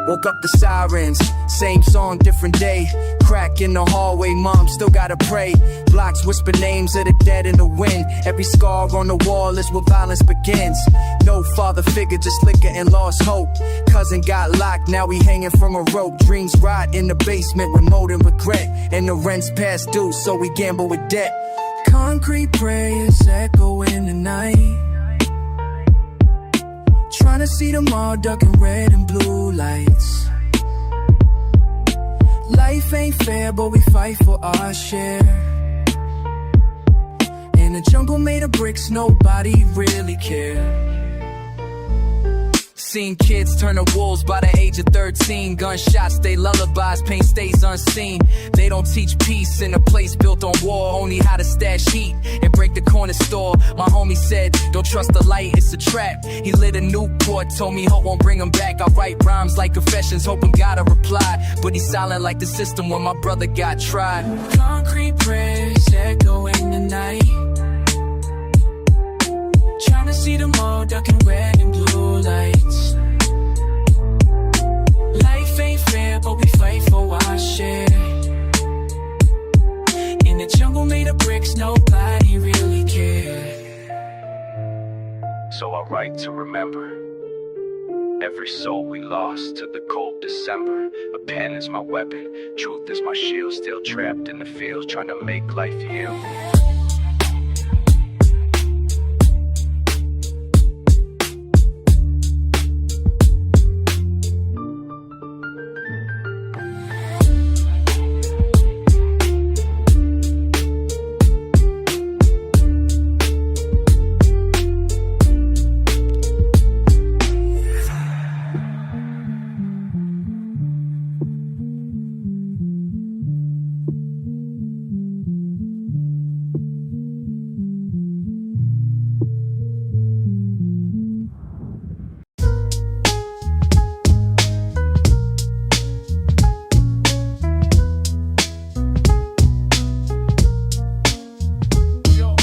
Woke up the sirens, same song, different day. Crack in the hallway, mom still gotta pray. Blocks whisper names of the dead in the wind. Every scar on the wall is where violence begins. No father figure, just liquor and lost hope. Cousin got locked, now he hanging from a rope. Dreams rot in the basement with mold and regret. And the rent's past due, so we gamble with debt. Concrete prayers echo in the night. Trying to see them all, ducking red and blue lights. Life ain't fair, but we fight for our share. In a jungle made of bricks, nobody really cared. Seen kids turn to wolves by the age of 13. Gunshots, they lullabies, pain stays unseen. They don't teach peace in a place built on war. Only how to stash heat and break the corner store. My homie said, don't trust the light, it's a trap. He lit a Newport, told me hope won't bring him back. I write rhymes like confessions, hoping God will reply. But he's silent like the system when my brother got tried. Concrete prayers echo in the night. Trying to see them all, ducking red and blue lights. Life ain't fair, but we fight for our share. In the jungle made of bricks, nobody really cared. So I write to remember every soul we lost to the cold December. A pen is my weapon, truth is my shield. Still trapped in the fields, trying to make life yield.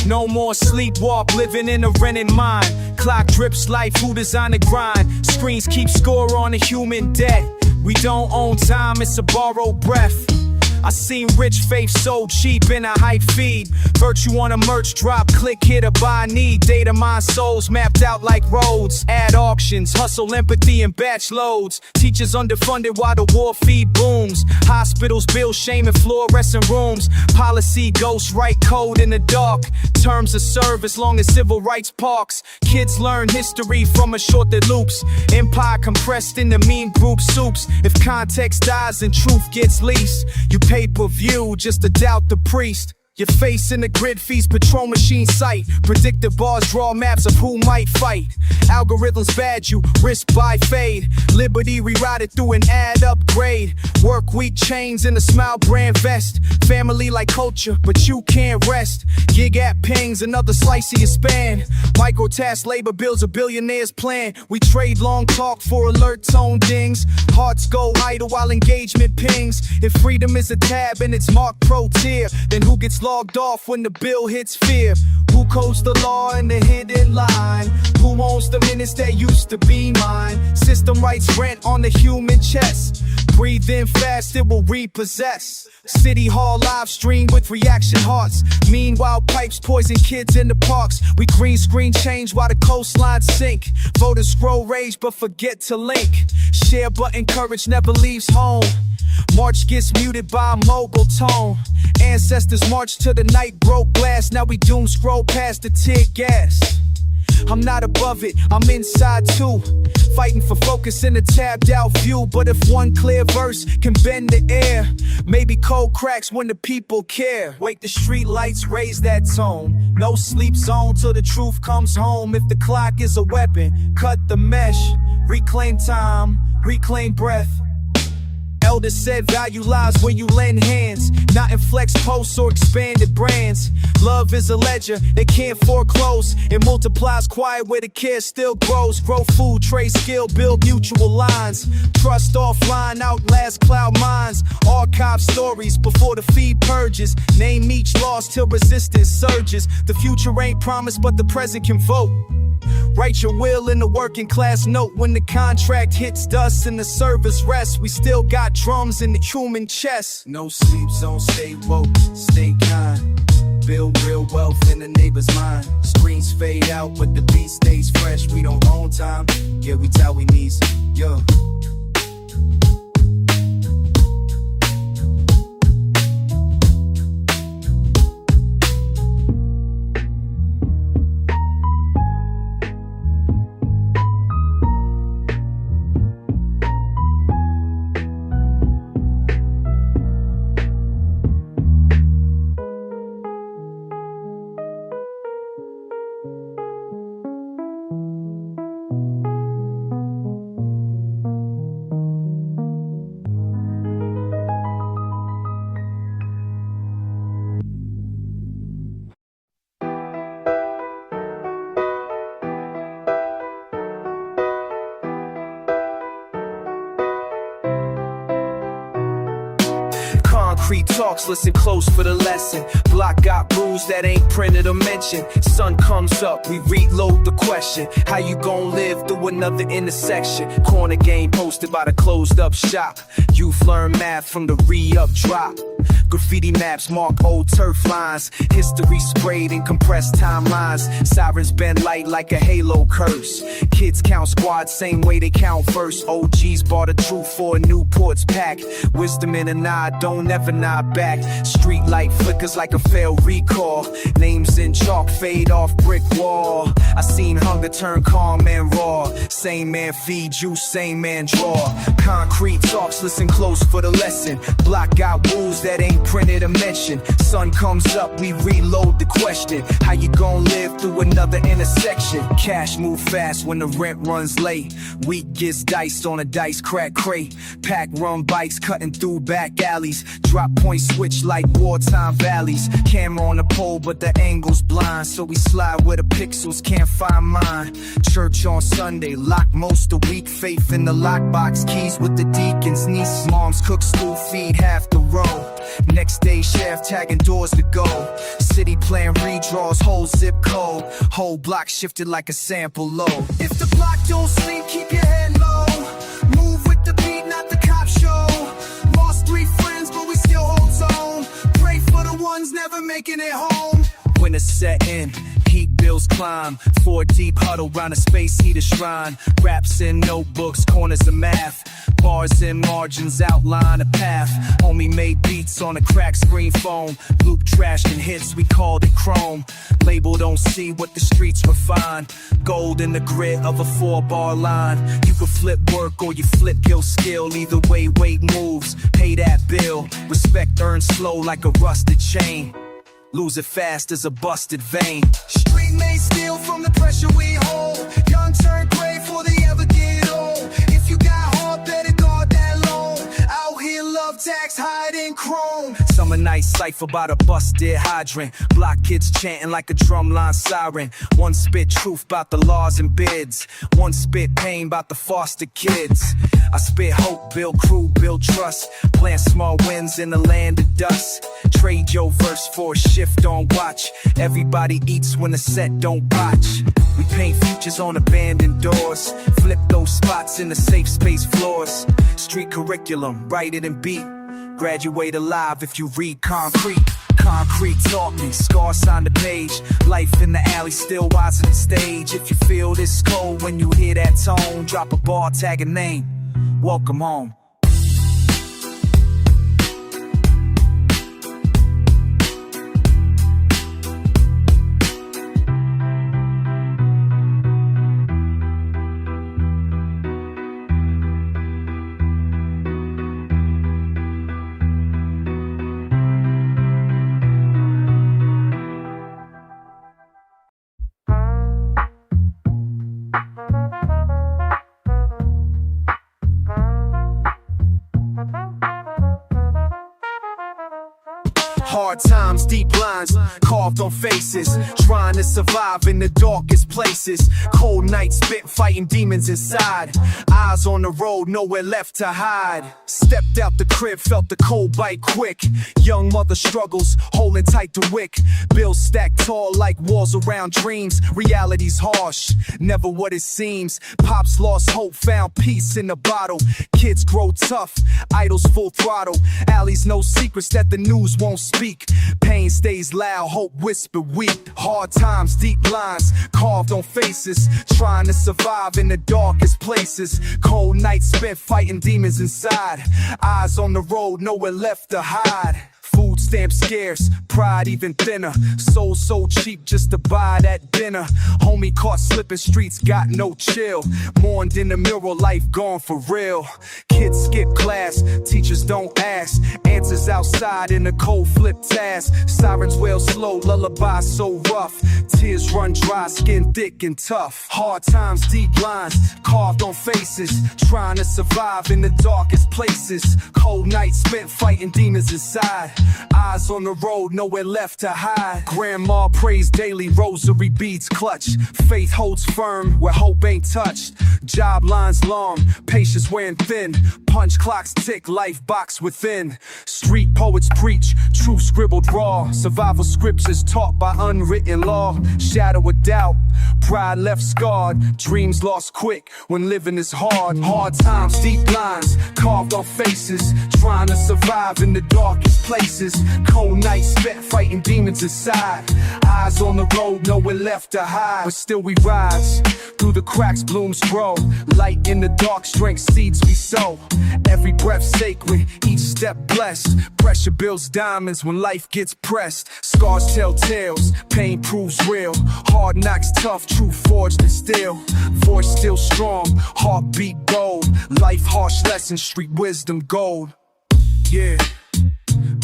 No more sleepwalk, living in a rented mind. Clock drips life, who designed the grind? Screens keep score on the human debt. We don't own time, it's a borrowed breath. I seen rich faith so cheap in a hype feed. Virtue on a merch drop, click here to buy need. Data mine souls mapped out like roads. Ad auctions, hustle empathy and batch loads. Teachers underfunded while the war feed booms. Hospitals build shame in fluorescent rooms. Policy ghosts write code in the dark. Terms of service long as civil rights parks. Kids learn history from a short that loops. Empire compressed into meme group soups. If context dies and truth gets leased, you pay-per-view just to doubt the priest. Your face in the grid feeds patrol machine sight. Predictive bars draw maps of who might fight. Algorithms bad you, risk by fade. Liberty rerouted through an ad upgrade. Work week chains in a smile brand vest. Family like culture, but you can't rest. Gig app pings, another slice of your span. Microtask labor builds a billionaire's plan. We trade long talk for alert tone dings. Hearts go idle while engagement pings. If freedom is a tab and it's marked pro tier, then who gets logged off when the bill hits fear? Who codes the law in the hidden line? Who owns the minutes that used to be mine? System writes rent on the human chest. Breathe in fast, it will repossess. City Hall live stream with reaction hearts. Meanwhile, pipes poison kids in the parks. We green screen change while the coastlines sink. Voters scroll rage but forget to link. Share button courage never leaves home. March gets muted by a mobile tone. Ancestors march to the night broke glass. Now we doom scroll past the tear gas. I'm not above it, I'm inside too. Fighting for focus in a tabbed out view. But if one clear verse can bend the air, maybe code cracks when the people care. Wake the street lights, raise that tone. No sleep zone till the truth comes home. If the clock is a weapon, cut the mesh. Reclaim time, reclaim breath. Elders said value lies when you lend hands, not in flex posts or expanded brands. Love is a ledger, they can't foreclose. It multiplies quiet where the care still grows. Grow food, trade skill, build mutual lines. Trust offline, outlast cloud minds. Archive stories before the feed purges. Name each loss till resistance surges. The future ain't promised, but the present can vote. Write your will in the working class note. When the contract hits dust and the servers rest, we still got drums in the human chest. No sleep zone, stay woke, stay kind. Build real wealth in the neighbor's mind. Screens fade out, but the beat stays fresh. We don't own time, yeah, we tell we needs, yeah. Concrete talks, listen close for the lesson. Block got rules that ain't printed or mentioned. Sun comes up, we reload the question. How you gon' live through another intersection? Corner game posted by the closed up shop. Youth learn math from the re-up drop. Graffiti maps mark old turf lines. History sprayed in compressed timelines. Sirens bend light like a halo curse. Kids count squads same way they count first. OGs bought a truth for a Newport's pack. Wisdom in a nod, don't ever nod back. Street light flickers like a failed recall. Names in chalk fade off brick wall. I seen hunger turn calm and raw. Same man feed you, same man draw. Concrete talks, listen close for the lesson. Block got rules that ain't printed or mentioned. Sun comes up, we reload the question. How you gon' live through another intersection? Cash move fast when the rent runs late. Week gets diced on a dice crack crate. Pack run bikes cutting through back alleys. Drop point switch like wartime valleys. Camera on the pole but the angle's blind, so we slide where the pixels can't find mine. Church on Sunday, lock most of week. Faith in the lockbox, keys with the deacon's niece. Moms cook stew, feed half the row. Next day chef tagging doors to go. City plan redraws, whole zip code. Whole block shifted like a sample load. If the block don't sleep, keep your head low. Move with the beat, not the cop show. Lost 3 friends, but we still hold zone. Pray for the ones never making it home. Winter set in, heat bills climb. 4 deep huddle round a space heater shrine. Raps in notebooks, corners of math. Bars and margins outline a path. Homie made beats on a cracked screen phone. Loop trashed and hits, we called it chrome. Label don't see what the streets refine. Gold in the grit of a 4-bar line. You can flip work or you flip kill skill. Either way, weight moves, pay that bill. Respect earned slow like a rusted chain. Lose it fast as a busted vein. Street made steal from the pressure we hold. Young turn gray before they ever get old. If you got heart, better guard that loan. Out here love tax hide in chrome. Summer night cipher by the busted hydrant. Block kids chanting like a drumline siren. One spit truth about the laws and bids. One spit pain about the foster kids. I spit hope, build crew, build trust. Plant small winds in the land of dust. Trade your verse for a shift on watch. Everybody eats when the set don't botch. We paint futures on abandoned doors. Flip those spots in the safe space floors. Street curriculum, write it and beat. Graduate alive if you read concrete. Concrete taught me, scars on the page. Life in the alley still watching the stage. If you feel this cold when you hear that tone, drop a bar, tag a name. Welcome home. times, deep lines carved on faces, trying to survive in the darkest places. Cold nights spent fighting demons inside. Eyes on the road, nowhere left to hide. Stepped out the crib, felt the cold bite quick. Young mother struggles, holding tight to wick. Bills stacked tall like walls around dreams. Reality's harsh, never what it seems. Pops lost hope, found peace in the bottle. Kids grow tough, idols full throttle. Alleys no secrets that the news won't speak. Pain stays loud, hope whispered weak. Hard times, deep lines carved on faces, trying to survive in the darkest places. Cold nights spent fighting demons inside. Eyes on the road, nowhere left to hide. Food stamps scarce, pride even thinner. Soul so cheap just to buy that dinner. Homie caught slipping, streets got no chill. Mourned in the mirror, life gone for real. Kids skip class, teachers don't ask. Answers outside in the cold flip task. Sirens wail slow, lullaby so rough. Tears run dry, skin thick and tough. Hard times, deep lines carved on faces, trying to survive in the darkest places. Cold nights spent fighting demons inside. Eyes on the road, nowhere left to hide. Grandma prays daily, rosary beads clutch. Faith holds firm where hope ain't touched. Job lines long, patience wearing thin. Punch clocks tick, life box within. Street poets preach, truth scribbled raw. Survival scriptures taught by unwritten law. Shadow of doubt, pride left scarred. Dreams lost quick when living is hard. Hard times, deep lines carved on faces, trying to survive in the darkest places. Cold nights spent fighting demons inside. Eyes on the road, nowhere left to hide. But still we rise, through the cracks blooms grow. Light in the dark, strength seeds we sow. Every breath sacred, each step blessed. Pressure builds diamonds when life gets pressed. Scars tell tales, pain proves real. Hard knocks tough, truth forged in steel. Voice still strong, heartbeat bold. Life harsh lessons, street wisdom gold. Yeah,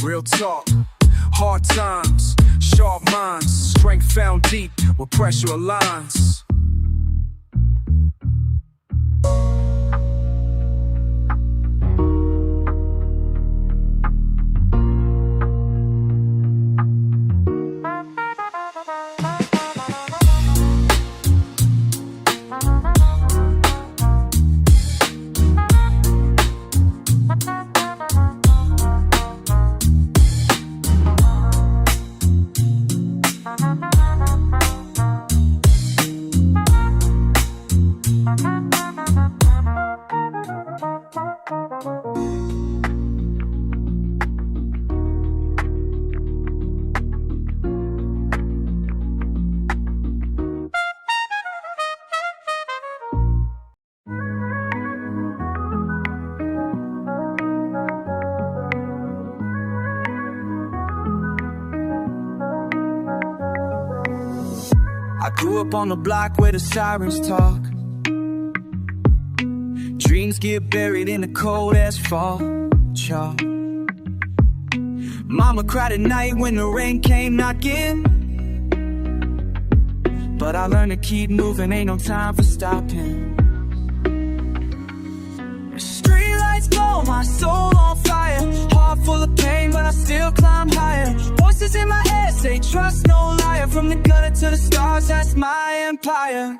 real talk, hard times, sharp minds. Strength found deep where pressure aligns. I grew up on the block where the sirens talk. Dreams get buried in the cold asphalt chalk. Mama cried at night when the rain came knocking. But I learned to keep moving, ain't no time for stopping. Street lights blow my soul on fire. Heart full of pain, but I still climb higher. Voices in my head say trust no liar. From the gutter to the stars, that's my empire.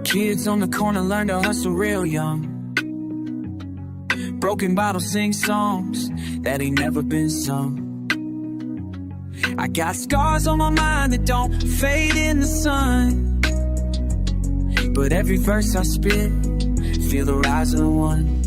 Kids on the corner learn to hustle real young. Broken bottles sing songs that ain't never been sung. I got scars on my mind that don't fade in the sun. But every verse I spit, feel the rise of the one.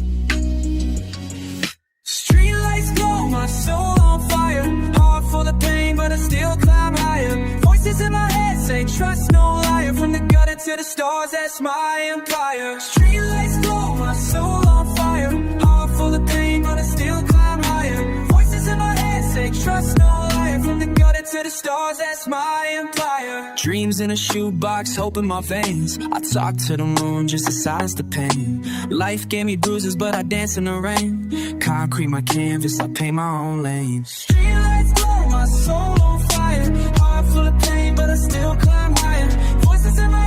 Streetlights blow my soul on fire. Heart full of pain, but I still climb higher. Voices in my head say trust no liar. From the gutter to the stars, that's my empire. Streetlights blow my soul on fire. Heart full of pain, but I still climb higher. Voices in my head say trust no liar. From the gutter to the stars, that's my empire. Dreams in a shoebox, hope in my veins. I talk to the moon just to silence the pain. Life gave me bruises, but I dance in the rain. Concrete my canvas, I paint my own lane. Streetlights blow my soul on fire. Heart full of pain, but I still climb higher. Voices in my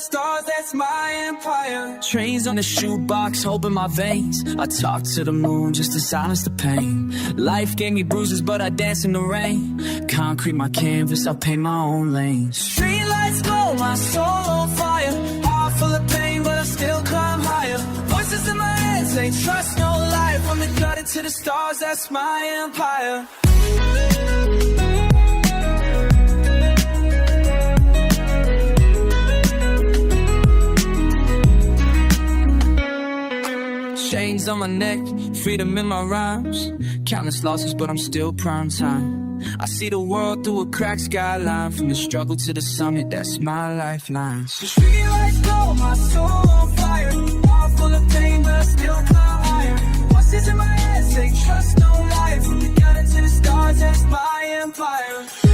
stars, that's my empire. Trains on the shoebox, hope in my veins. I talk to the moon just to silence the pain. Life gave me bruises, but I dance in the rain. Concrete my canvas, I paint my own lane. Street lights glow, my soul on fire. Heart full of pain, but I still climb higher. Voices in my head say trust no life. From the gutter to the stars, that's my empire. Chains on my neck, freedom in my rhymes. Countless losses, but I'm still prime time. I see the world through a cracked skyline. From the struggle to the summit, that's my lifeline. So street lights glow, my soul on fire. Heart full of pain, but I still climb higher. Voices in my head say trust no life. From the gutter to the stars, that's my empire.